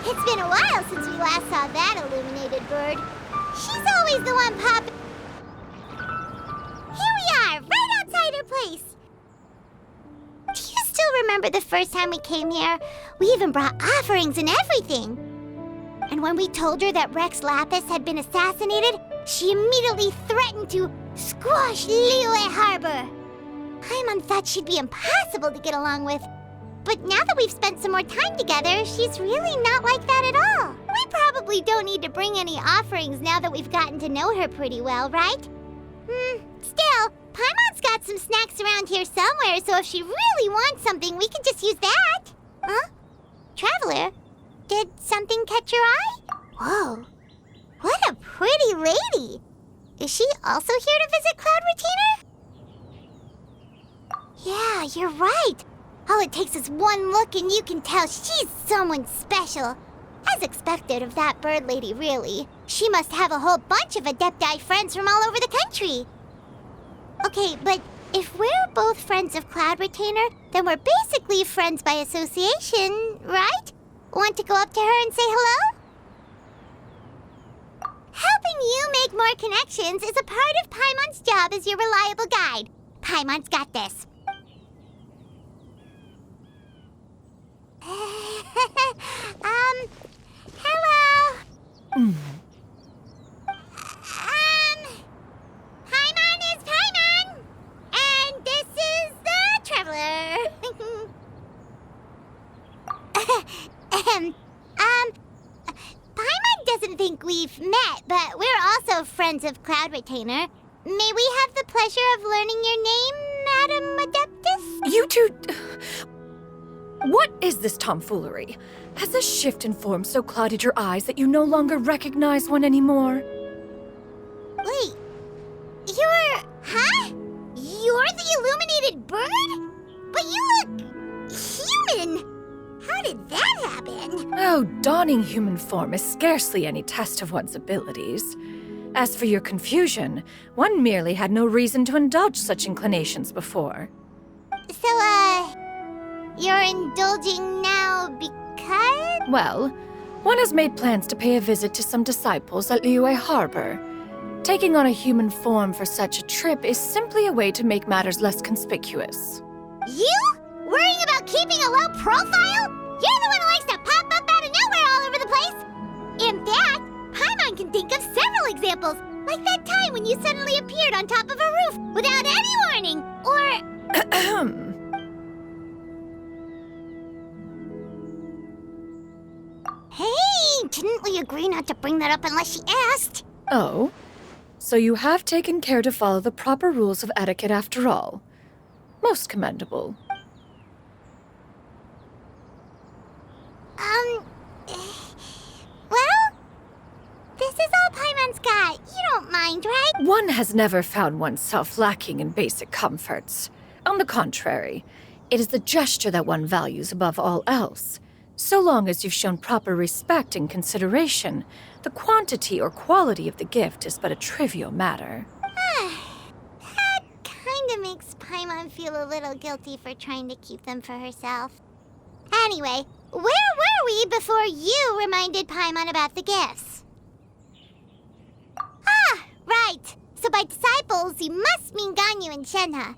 It's been a while since we last saw that illuminated bird. She's always the one popping. Here we are, right outside her place. Do you still remember the first time we came here? We even brought offerings and everything. And when we told her that Rex Lapis had been assassinated, she immediately threatened to squash Liyue Harbor. Paimon thought she'd be impossible to get along with. But now that we've spent some more time together, she's really not like that at all. We probably don't need to bring any offerings now that we've gotten to know her pretty well, right? Still, Paimon's got some snacks around here somewhere, so if she really wants something, we can just use that. Huh? Traveler, did something catch your eye? Whoa, what a pretty lady. Is she also here to visit Cloud Retainer? Yeah, you're right. All it takes is one look and you can tell she's someone special. As expected of that bird lady, really. She must have a whole bunch of Adepti friends from all over the country. Okay, but if we're both friends of Cloud Retainer, then we're basically friends by association, right? Want to go up to her and say hello? Helping you make more connections is a part of Paimon's job as your reliable guide. Paimon's got this. Hello. Paimon is Paimon, and this is the Traveler. Paimon doesn't think we've met, but we're also friends of Cloud Retainer. May we have the pleasure of learning your name, Madam Adeptus? You two... What is this tomfoolery? Has a shift in form so clouded your eyes that you no longer recognize one anymore? Wait, huh? You're the illuminated bird? But you look human. How did that happen? Oh, donning human form is scarcely any test of one's abilities. As for your confusion, one merely had no reason to indulge such inclinations before. So, you're indulging now because? Well, one has made plans to pay a visit to some disciples at Liyue Harbor. Taking on a human form for such a trip is simply a way to make matters less conspicuous. You? Worrying about keeping a low profile? You're the one who likes to pop up out of nowhere all over the place! In fact, Paimon can think of several examples, like that time when you suddenly appeared on top of a roof without any warning, or... Hey, didn't we agree not to bring that up unless she asked? Oh? So you have taken care to follow the proper rules of etiquette after all. Most commendable. Well, this is all Paimon's got. You don't mind, right? One has never found oneself lacking in basic comforts. On the contrary, it is the gesture that one values above all else. So long as you've shown proper respect and consideration, the quantity or quality of the gift is but a trivial matter. That kinda makes Paimon feel a little guilty for trying to keep them for herself. Anyway, where were we before you reminded Paimon about the gifts? Ah, right. So by disciples, you must mean Ganyu and Shenhe.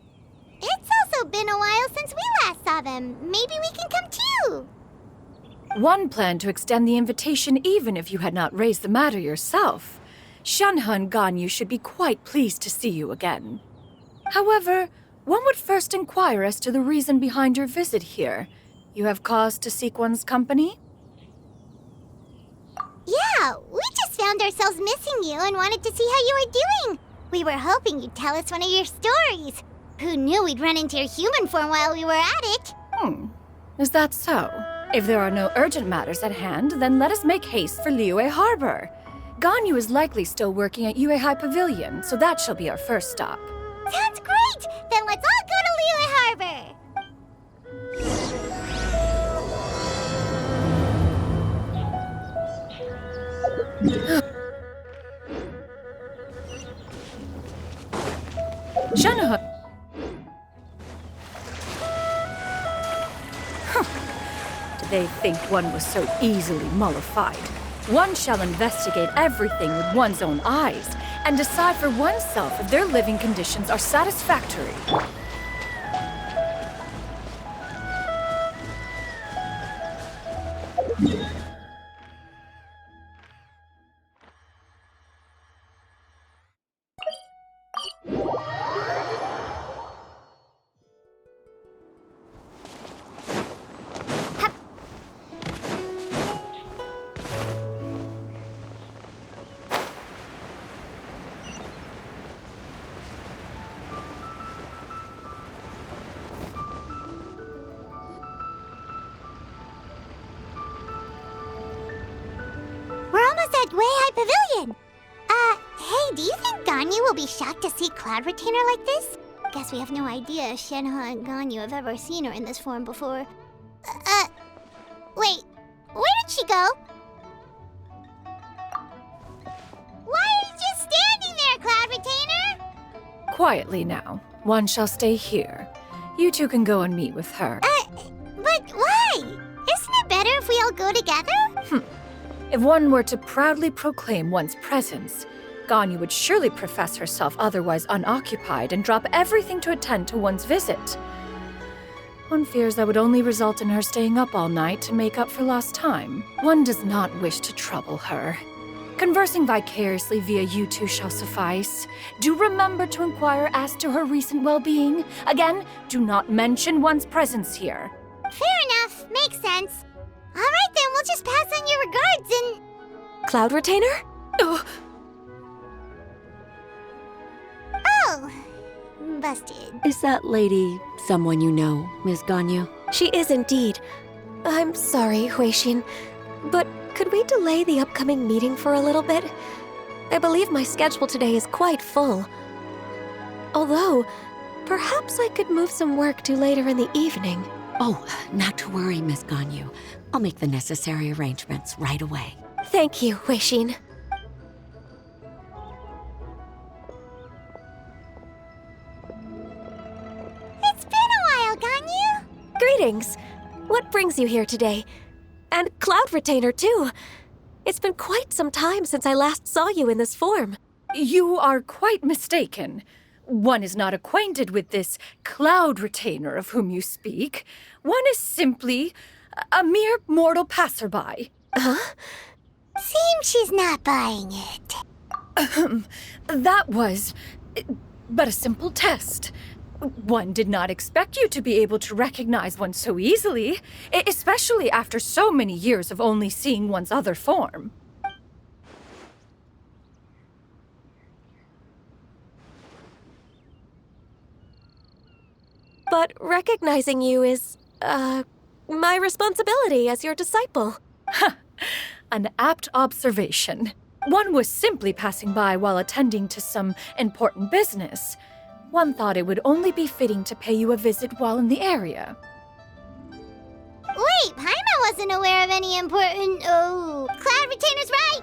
It's also been a while since we last saw them. Maybe we can come too. One planned to extend the invitation even if you had not raised the matter yourself. Shenhe and Ganyu should be quite pleased to see you again. However, one would first inquire as to the reason behind your visit here. You have cause to seek one's company? Yeah, we just found ourselves missing you and wanted to see how you were doing. We were hoping you'd tell us one of your stories. Who knew we'd run into your human form while we were at it? Is that so? If there are no urgent matters at hand, then let us make haste for Liyue Harbor. Ganyu is likely still working at Yuehai Pavilion, so that shall be our first stop. Sounds great! Then let's all go to Liyue Harbor! Shenhe! Did they think one was so easily mollified. One shall investigate everything with one's own eyes and decide for oneself if their living conditions are satisfactory. We're almost at Weihai Pavilion. Hey, do you think Ganyu will be shocked to see Cloud Retainer like this? Guess we have no idea if Shenhe and Ganyu have ever seen her in this form before. Wait, where did she go? Why are you just standing there, Cloud Retainer? Quietly now. One shall stay here. You two can go and meet with her. But why? Isn't it better if we all go together? If one were to proudly proclaim one's presence, Ganyu would surely profess herself otherwise unoccupied and drop everything to attend to one's visit. One fears that would only result in her staying up all night to make up for lost time. One does not wish to trouble her. Conversing vicariously via you two shall suffice. Do remember to inquire as to her recent well-being. Again, do not mention one's presence here. Fair enough, makes sense. All right then, we'll just pass on your regards and... Cloud Retainer? Ugh. Oh, busted. Is that lady someone you know, Miss Ganyu? She is indeed. I'm sorry, Huixin, but could we delay the upcoming meeting for a little bit? I believe my schedule today is quite full. Although, perhaps I could move some work to later in the evening. Oh, not to worry, Miss Ganyu. I'll make the necessary arrangements right away. Thank you, Huixin. It's been a while, Ganyu. Greetings. What brings you here today? And Cloud Retainer, too. It's been quite some time since I last saw you in this form. You are quite mistaken. One is not acquainted with this Cloud Retainer of whom you speak. One is simply a mere mortal passerby. Huh? Seems she's not buying it. That was but a simple test. One did not expect you to be able to recognize one so easily, especially after so many years of only seeing one's other form. But recognizing you is, my responsibility as your disciple. An apt observation. One was simply passing by while attending to some important business. One thought it would only be fitting to pay you a visit while in the area. Wait, Paimon wasn't aware of any important... Oh, Cloud Retainer's right.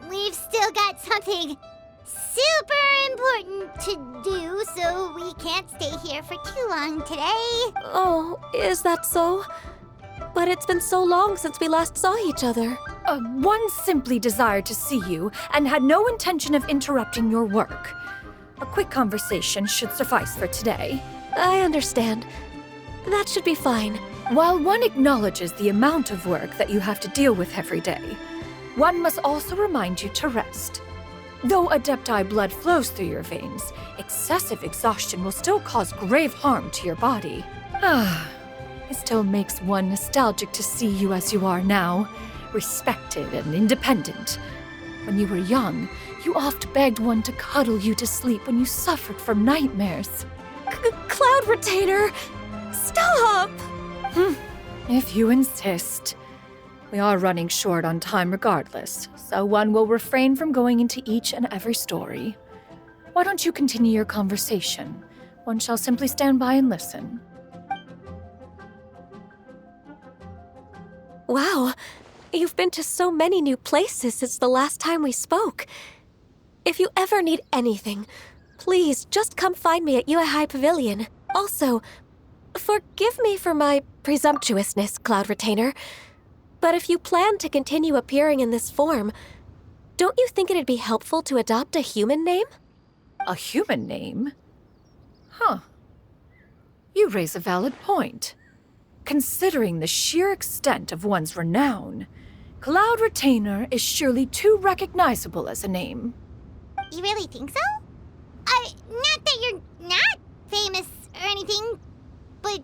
We've still got something super important to do, so we can't stay here for too long today. Oh, is that so? But it's been so long since we last saw each other. One simply desired to see you and had no intention of interrupting your work. A quick conversation should suffice for today. I understand. That should be fine. While one acknowledges the amount of work that you have to deal with every day, one must also remind you to rest. Though Adepti blood flows through your veins, excessive exhaustion will still cause grave harm to your body. It still makes one nostalgic to see you as you are now, respected and independent. When you were young, you oft begged one to cuddle you to sleep when you suffered from nightmares. Cloud Retainer! Stop! If you insist. We are running short on time regardless, so one will refrain from going into each and every story. Why don't you continue your conversation? One shall simply stand by and listen. Wow, you've been to so many new places since the last time we spoke. If you ever need anything, please just come find me at Weihai Pavilion. Also, forgive me for my presumptuousness, Cloud Retainer, But if you plan to continue appearing in this form, don't you think it'd be helpful to adopt a human name? A human name? Huh. You raise a valid point. Considering the sheer extent of one's renown, Cloud Retainer is surely too recognizable as a name. You really think so? Not that you're not famous or anything, but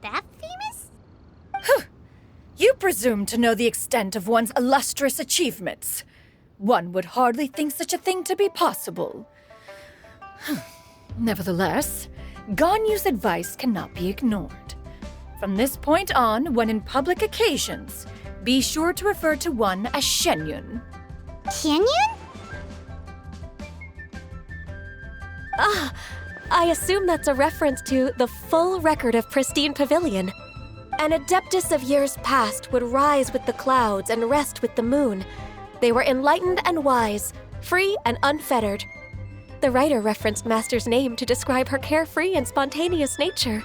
that famous? You presume to know the extent of one's illustrious achievements. One would hardly think such a thing to be possible. Nevertheless, Ganyu's advice cannot be ignored. From this point on, when in public occasions, be sure to refer to one as xaiyun. Xaiyun? I assume that's a reference to the full record of Pristine Pavilion. An adeptus of years past would rise with the clouds and rest with the moon. They were enlightened and wise, free and unfettered. The writer referenced Master's name to describe her carefree and spontaneous nature.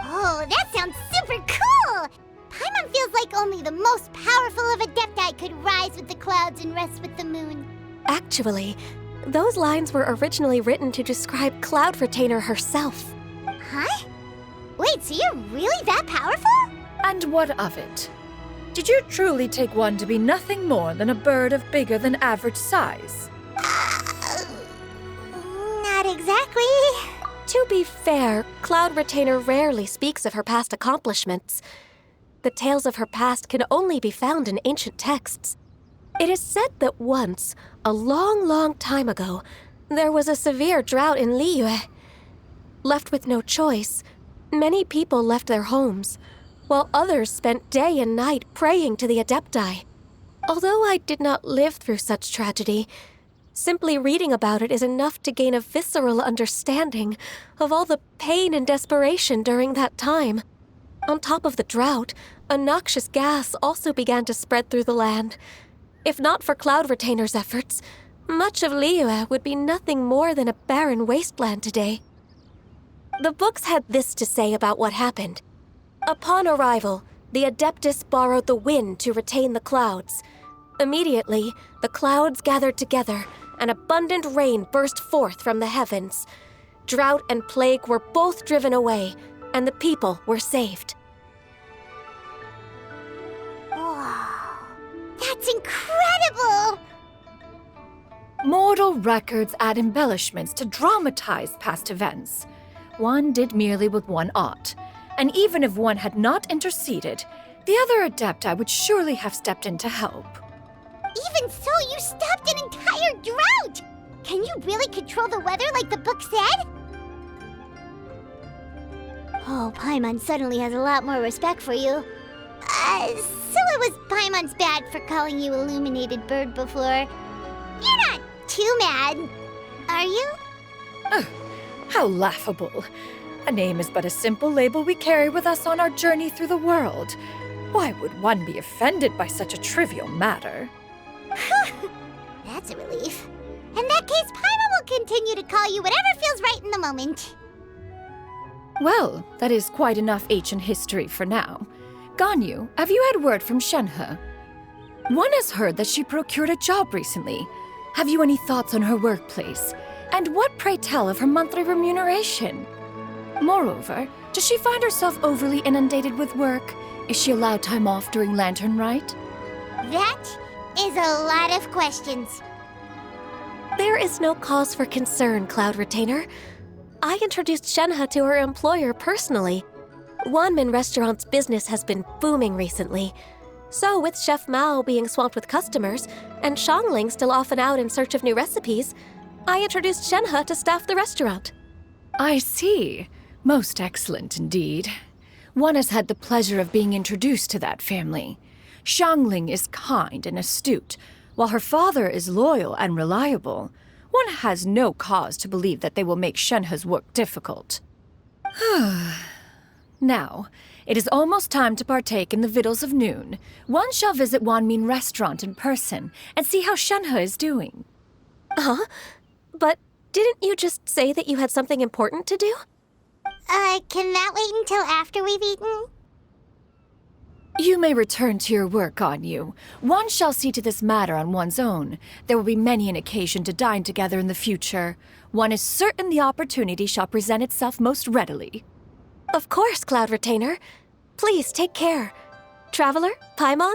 Oh, that sounds super cool! Paimon feels like only the most powerful of Adepti could rise with the clouds and rest with the moon. Actually, those lines were originally written to describe Cloud Retainer herself. Huh? Wait, so you're really that powerful? And what of it? Did you truly take one to be nothing more than a bird of bigger than average size? Not exactly. To be fair, Cloud Retainer rarely speaks of her past accomplishments. The tales of her past can only be found in ancient texts. It is said that once, a long, long time ago, there was a severe drought in Liyue. Left with no choice, many people left their homes, while others spent day and night praying to the Adepti. Although I did not live through such tragedy, simply reading about it is enough to gain a visceral understanding of all the pain and desperation during that time. On top of the drought, a noxious gas also began to spread through the land. If not for Cloud Retainer's efforts, much of Liyue would be nothing more than a barren wasteland today. The books had this to say about what happened. Upon arrival, the Adeptus borrowed the wind to retain the clouds. Immediately, the clouds gathered together, and abundant rain burst forth from the heavens. Drought and plague were both driven away, and the people were saved. Wow, that's incredible! Mortal records add embellishments to dramatize past events. One did merely what one ought, and even if one had not interceded, the other Adepti would surely have stepped in to help. Even so, you stopped an entire drought! Can you really control the weather like the book said? Oh, Paimon suddenly has a lot more respect for you. So it was Paimon's bad for calling you Illuminated Bird before. You're not too mad, are you? How laughable. A name is but a simple label we carry with us on our journey through the world. Why would one be offended by such a trivial matter? That's a relief. In that case, Paimon will continue to call you whatever feels right in the moment. Well, that is quite enough ancient history for now. Ganyu, have you had word from Shenhe? One has heard that she procured a job recently. Have you any thoughts on her workplace? And what, pray tell, of her monthly remuneration? Moreover, does she find herself overly inundated with work? Is she allowed time off during Lantern Rite? That is a lot of questions. There is no cause for concern, Cloud Retainer. I introduced Shenhe to her employer personally. Wanmin Restaurant's business has been booming recently. So with Chef Mao being swamped with customers, and Shangling still off and out in search of new recipes, I introduced Shenhe to staff the restaurant. I see. Most excellent indeed. One has had the pleasure of being introduced to that family. Shangling is kind and astute, while her father is loyal and reliable. One has no cause to believe that they will make Shenhe's work difficult. Now, it is almost time to partake in the victuals of noon. One shall visit Wanmin Restaurant in person and see how Shenhe is doing. Huh? But didn't you just say that you had something important to do? Can that wait until after we've eaten? You may return to your work, Ganyu. One shall see to this matter on one's own. There will be many an occasion to dine together in the future. One is certain the opportunity shall present itself most readily. Of course, Cloud Retainer. Please take care. Traveler, Paimon,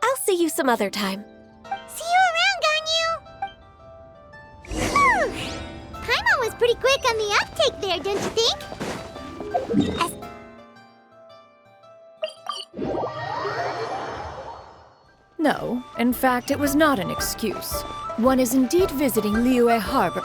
I'll see you some other time. See you around, Ganyu! Whew! Paimon was pretty quick on the uptake there, don't you think? No, in fact, it was not an excuse. One is indeed visiting Liyue Harbor.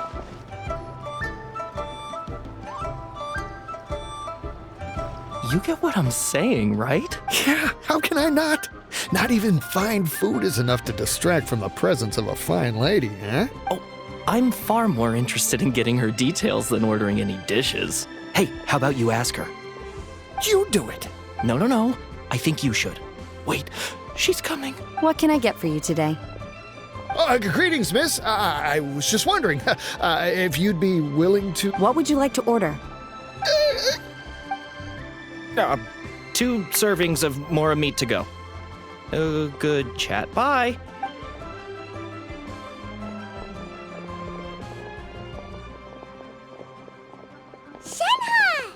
You get what I'm saying, right? Yeah, how can I not? Not even fine food is enough to distract from the presence of a fine lady, huh? Oh, I'm far more interested in getting her details than ordering any dishes. Hey, how about you ask her? You do it. No. I think you should. Wait, she's coming. What can I get for you today? Greetings, miss. I was just wondering if you'd be willing to... What would you like to order? 2 servings of more meat to go. Good chat. Bye. Shenhe!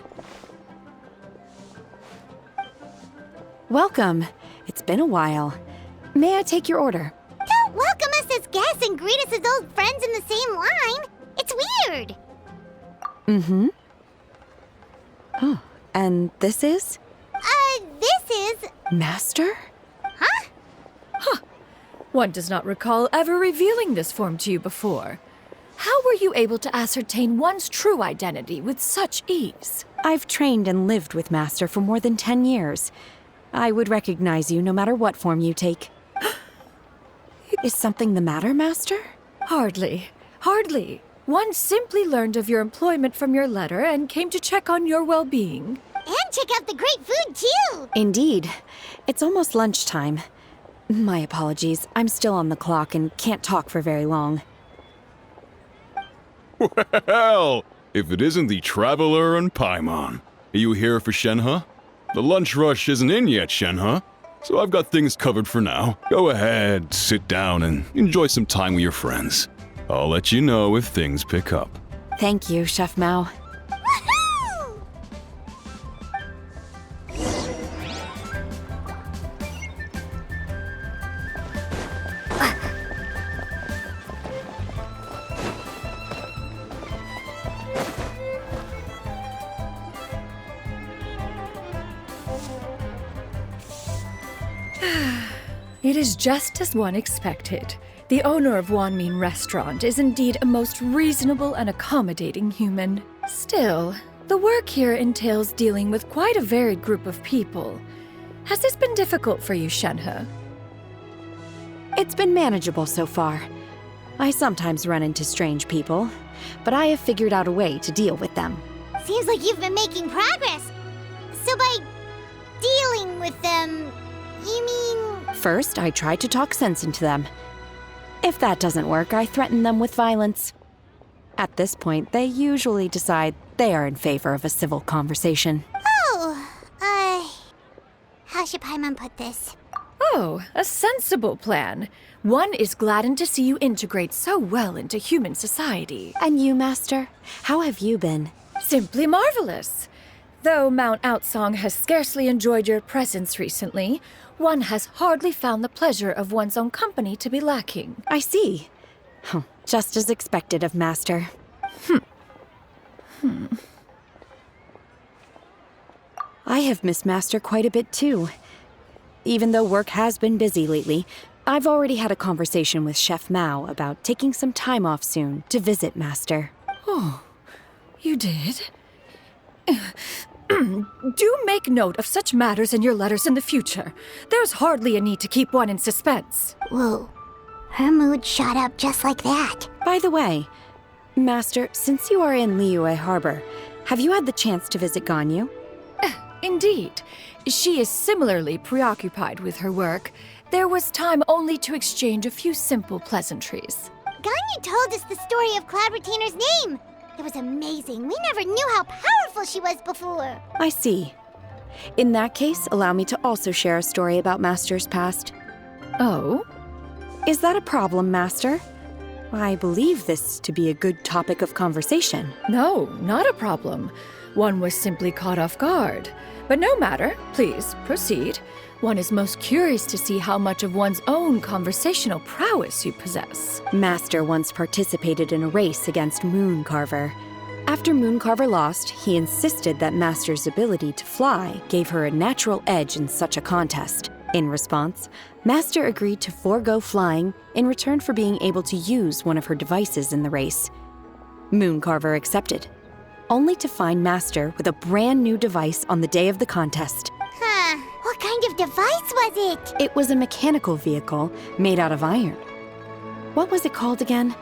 Welcome. It's been a while. May I take your order? Don't welcome us as guests and greet us as old friends in the same line. It's weird. Mm-hmm. Oh, and this is? This is... Master? Huh? One does not recall ever revealing this form to you before. How were you able to ascertain one's true identity with such ease? I've trained and lived with Master for more than 10 years. I would recognize you no matter what form you take. Is something the matter, Master? Hardly. One simply learned of your employment from your letter and came to check on your well-being. And check out the great food, too! Indeed. It's almost lunchtime. My apologies. I'm still on the clock and can't talk for very long. Well, if it isn't the Traveler and Paimon. Are you here for Shenhe? The lunch rush isn't in yet, Shenhe. So I've got things covered for now. Go ahead, sit down, and enjoy some time with your friends. I'll let you know if things pick up. Thank you, Chef Mao. Woohoo! It is just as one expected. The owner of Wanmin Restaurant is indeed a most reasonable and accommodating human. Still, the work here entails dealing with quite a varied group of people. Has this been difficult for you, Shenhe? It's been manageable so far. I sometimes run into strange people, but I have figured out a way to deal with them. Seems like you've been making progress. So by dealing with them, you mean... First, I try to talk sense into them. If that doesn't work, I threaten them with violence. At this point, they usually decide they are in favor of a civil conversation. How should Paimon put this? Oh, a sensible plan. One is gladdened to see you integrate so well into human society. And you, Master? How have you been? Simply marvelous. Though Mount Outsong has scarcely enjoyed your presence recently, one has hardly found the pleasure of one's own company to be lacking. I see. Just as expected of Master. I have missed Master quite a bit too. Even though work has been busy lately, I've already had a conversation with Chef Mao about taking some time off soon to visit Master. Oh, you did? Do make note of such matters in your letters in the future. There's hardly a need to keep one in suspense. Whoa. Her mood shot up just like that. By the way, Master, since you are in Liyue Harbor, have you had the chance to visit Ganyu? Indeed. She is similarly preoccupied with her work. There was time only to exchange a few simple pleasantries. Ganyu told us the story of Cloud Retainer's name. It was amazing. We never knew how powerful she was before. I see. In that case, allow me to also share a story about Master's past. Oh? Is that a problem, Master? I believe this to be a good topic of conversation. No, not a problem. One was simply caught off guard. But no matter, please, proceed. One is most curious to see how much of one's own conversational prowess you possess. Master once participated in a race against Mooncarver. After Mooncarver lost, he insisted that Master's ability to fly gave her a natural edge in such a contest. In response, Master agreed to forego flying in return for being able to use one of her devices in the race. Mooncarver accepted, only to find Master with a brand new device on the day of the contest. Huh. What kind of device was it? It was a mechanical vehicle made out of iron. What was it called again?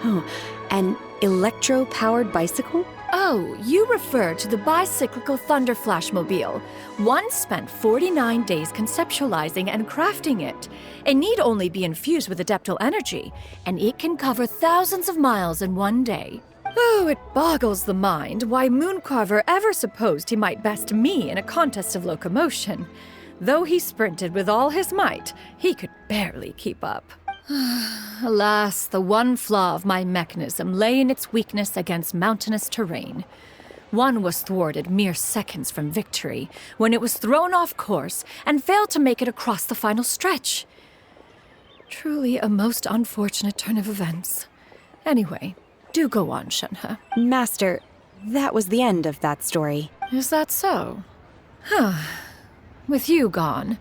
Oh, an electro-powered bicycle? Oh, you refer to the bicyclical Thunder Flashmobile. One spent 49 days conceptualizing and crafting it. It need only be infused with adeptal energy, and it can cover thousands of miles in one day. Oh, it boggles the mind why Mooncarver ever supposed he might best me in a contest of locomotion. Though he sprinted with all his might, he could barely keep up. Alas, the one flaw of my mechanism lay in its weakness against mountainous terrain. One was thwarted mere seconds from victory, when it was thrown off course and failed to make it across the final stretch. Truly a most unfortunate turn of events. Anyway, do go on, Shenhe. Master, that was the end of that story. Is that so? With you gone,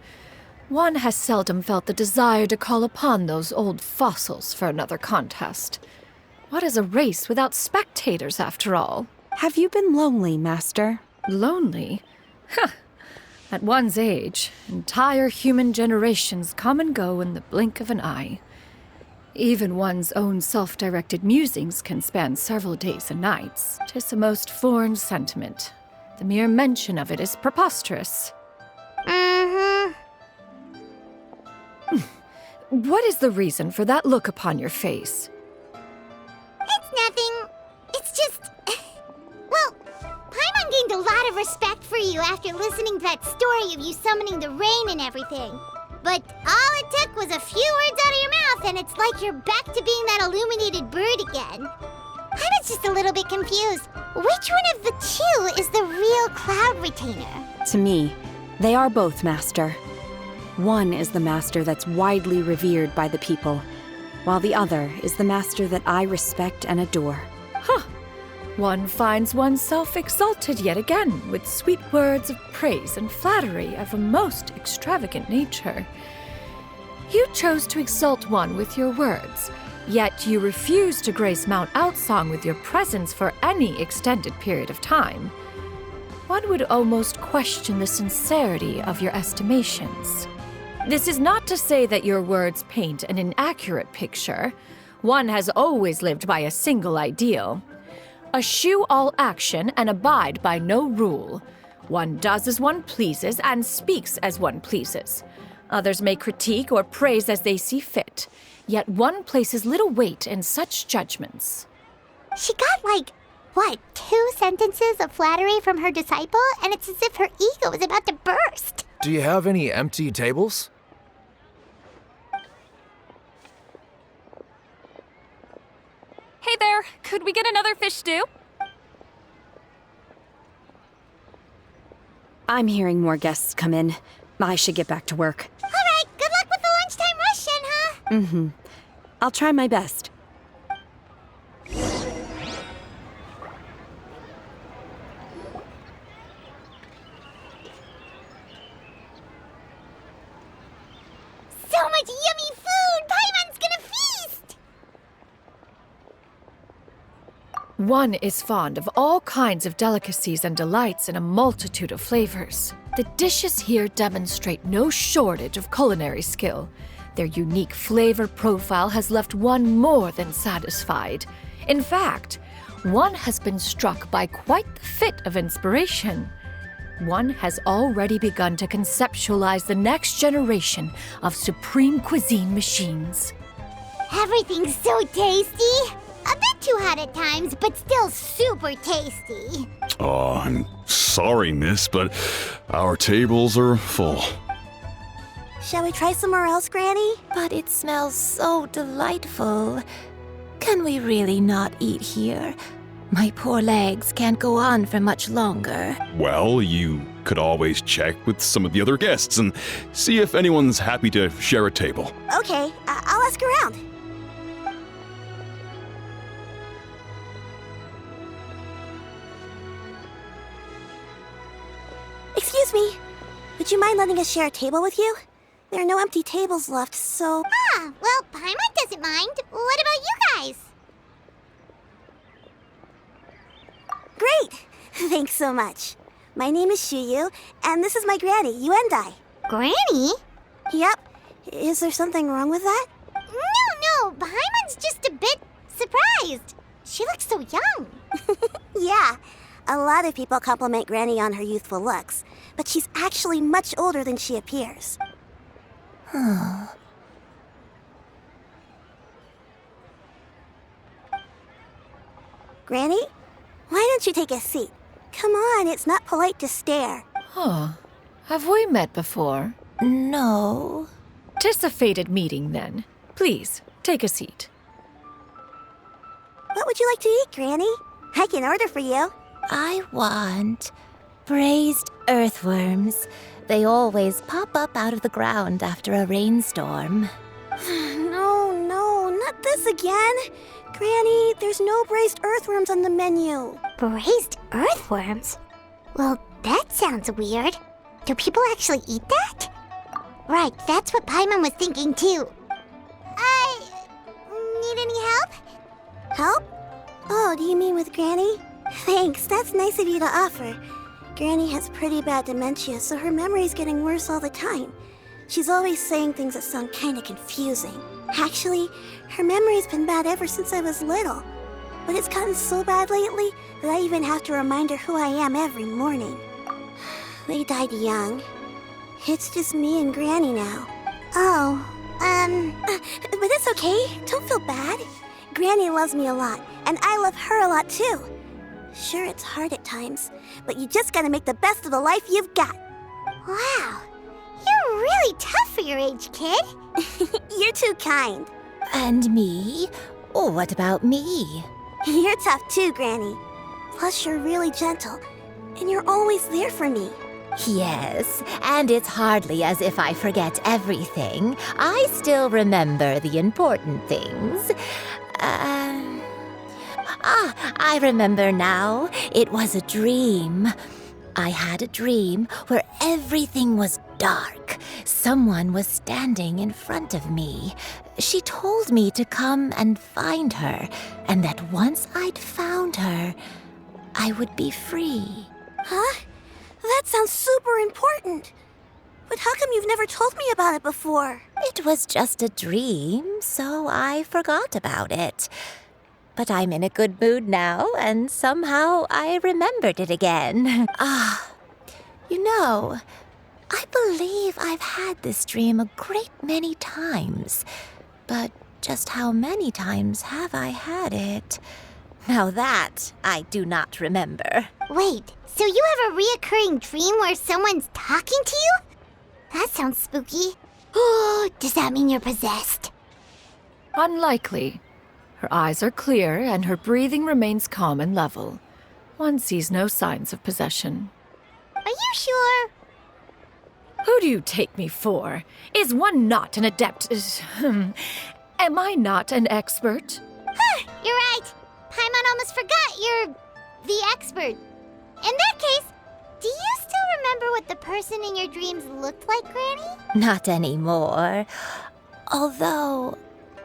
one has seldom felt the desire to call upon those old fossils for another contest. What is a race without spectators, after all? Have you been lonely, Master? Lonely? At one's age, entire human generations come and go in the blink of an eye. Even one's own self-directed musings can span several days and nights. 'Tis a most foreign sentiment. The mere mention of it is preposterous. What is the reason for that look upon your face? It's nothing. It's just... Well, Paimon gained a lot of respect for you after listening to that story of you summoning the rain and everything. But all it took was a few words out of your mouth and it's like you're back to being that illuminated bird again. I was just a little bit confused. Which one of the two is the real Cloud Retainer? To me, they are both, Master. One is the master that's widely revered by the people, while the other is the master that I respect and adore. One finds oneself exalted yet again with sweet words of praise and flattery of a most extravagant nature. You chose to exalt one with your words, yet you refuse to grace Mount Outsong with your presence for any extended period of time. One would almost question the sincerity of your estimations. This is not to say that your words paint an inaccurate picture. One has always lived by a single ideal. Eschew all action and abide by no rule. One does as one pleases and speaks as one pleases. Others may critique or praise as they see fit, yet one places little weight in such judgments. She got 2 sentences of flattery from her disciple, and it's as if her ego is about to burst. Do you have any empty tables? Hey there, could we get another fish stew? I'm hearing more guests come in. I should get back to work. All right, good luck with the lunchtime rush, Shenhe. I'll try my best. So much yummy food! Paimon's gonna feast! One is fond of all kinds of delicacies and delights in a multitude of flavors. The dishes here demonstrate no shortage of culinary skill. Their unique flavor profile has left one more than satisfied. In fact, one has been struck by quite the fit of inspiration. One has already begun to conceptualize the next generation of supreme cuisine machines. Everything's so tasty! A bit too hot at times, but still super tasty. Oh, I'm sorry, miss, but our tables are full. Shall we try somewhere else, Granny? But it smells so delightful. Can we really not eat here? My poor legs can't go on for much longer. Well, you could always check with some of the other guests and see if anyone's happy to share a table. Okay, I'll ask around. Excuse me. Would you mind letting us share a table with you? There are no empty tables left, so... Ah, well, Paimon doesn't mind. What about you guys? Great! Thanks so much. My name is Xiyu, and this is my granny, Yuendai. Granny? Yep. Is there something wrong with that? No, Paimon's just a bit surprised. She looks so young. Yeah. A lot of people compliment Granny on her youthful looks, but she's actually much older than she appears. Granny? Why don't you take a seat? Come on, it's not polite to stare. Huh. Have we met before? No. 'Tis a fated meeting, then. Please, take a seat. What would you like to eat, Granny? I can order for you. I want braised earthworms. They always pop up out of the ground after a rainstorm. No, not this again. Granny, there's no braised earthworms on the menu. Braised earthworms? Well, that sounds weird. Do people actually eat that? Right, that's what Paimon was thinking too. Need any help? Help? Oh, do you mean with Granny? Thanks, that's nice of you to offer. Granny has pretty bad dementia, so her memory's getting worse all the time. She's always saying things that sound kinda confusing. Actually, her memory's been bad ever since I was little. But it's gotten so bad lately that I even have to remind her who I am every morning. They died young. It's just me and Granny now. Oh, but it's okay. Don't feel bad. Granny loves me a lot, and I love her a lot too. Sure, it's hard at times, but you just gotta make the best of the life you've got. wow. You're really tough for your age, kid. You're too kind. And me? Oh, what about me? You're tough too, Granny. Plus, you're really gentle, and you're always there for me. Yes, and it's hardly as if I forget everything. I still remember the important things. I remember now. It was a dream. I had a dream where everything was dark. Someone was standing in front of me. She told me to come and find her, and that once I'd found her, I would be free. Huh? That sounds super important. But how come you've never told me about it before? It was just a dream, so I forgot about it. But I'm in a good mood now, and somehow I remembered it again. You know, I believe I've had this dream a great many times. But just how many times have I had it? Now that I do not remember. Wait, so you have a reoccurring dream where someone's talking to you? That sounds spooky. Oh, does that mean you're possessed? Unlikely. Her eyes are clear and her breathing remains calm and level. One sees no signs of possession. Are you sure? Who do you take me for? Is one not an adept? Am I not an expert? Huh, you're right. Paimon almost forgot you're the expert. In that case, do you still remember what the person in your dreams looked like, Granny? Not anymore. Although,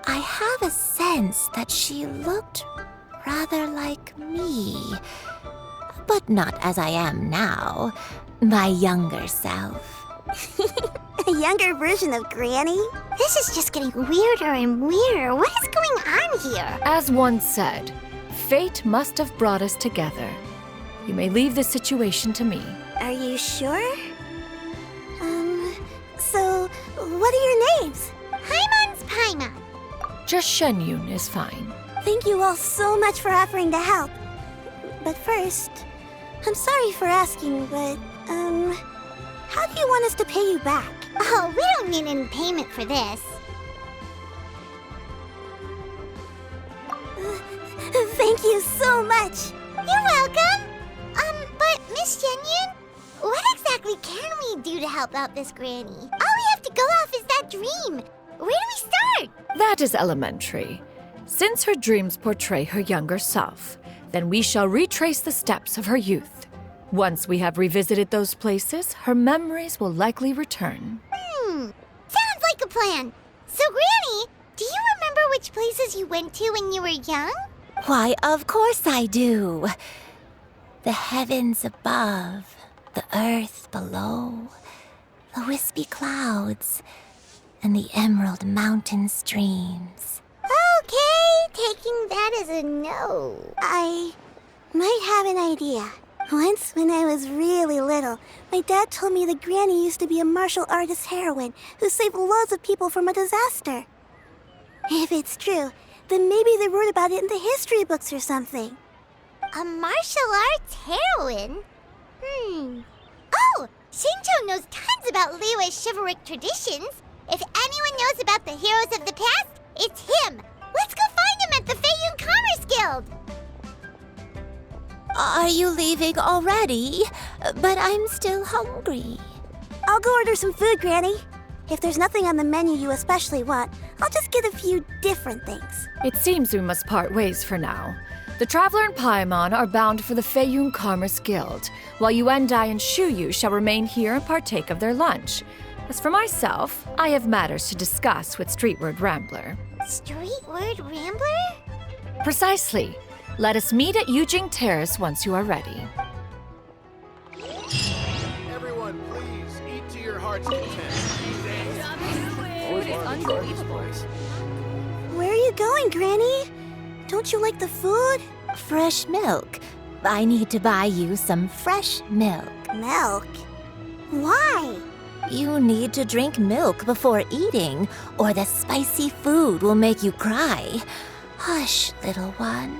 I have a sense that she looked rather like me. But not as I am now. My younger self. A younger version of Granny? This is just getting weirder and weirder. What is going on here? As one said, fate must have brought us together. You may leave this situation to me. Are you sure? So, what are your names? Paimon's Paimon. Just Shenyun is fine. Thank you all so much for offering to help. But first, I'm sorry for asking, but, how do you want us to pay you back? Oh, we don't need any payment for this. Thank you so much. You're welcome. But Miss Xaiyun, what exactly can we do to help out this granny? All we have to go off is that dream. Where do we start? That is elementary. Since her dreams portray her younger self, then we shall retrace the steps of her youth. Once we have revisited those places, her memories will likely return. Sounds like a plan. So, Granny, do you remember which places you went to when you were young? Why, of course I do. The heavens above, the earth below, the wispy clouds, and the emerald mountain streams. Okay, taking that as a no. I might have an idea. Once, when I was really little, my dad told me that Granny used to be a martial artist heroine who saved loads of people from a disaster. If it's true, then maybe they wrote about it in the history books or something. A martial arts heroine? Oh, Shinjo knows tons about Liyue's chivalric traditions. If anyone knows about the heroes of the past, it's him. Let's go find him at the xaiyun Commerce Guild. Are you leaving already? But I'm still hungry. I'll go order some food, Granny. If there's nothing on the menu you especially want, I'll just get a few different things. It seems we must part ways for now. The Traveler and Paimon are bound for the xaiyun Commerce Guild, while Yuendai and Shuyu shall remain here and partake of their lunch. As for myself, I have matters to discuss with Streetward Rambler. Streetward Rambler? Precisely. Let us meet at Yujing Terrace once you are ready. Everyone, please eat to your heart's content. Food is unbelievable. Where are you going, Granny? Don't you like the food? Fresh milk. I need to buy you some fresh milk. Milk? Why? You need to drink milk before eating, or the spicy food will make you cry. Hush, little one.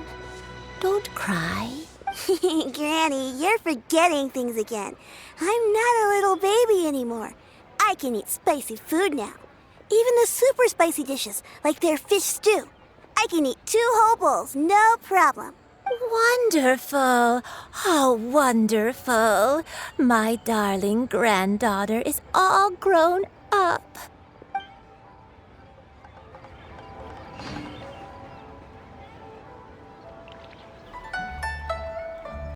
Don't cry. Granny, you're forgetting things again. I'm not a little baby anymore. I can eat spicy food now. Even the super spicy dishes, like their fish stew. I can eat 2 whole bowls, no problem. Wonderful. How wonderful. My darling granddaughter is all grown up.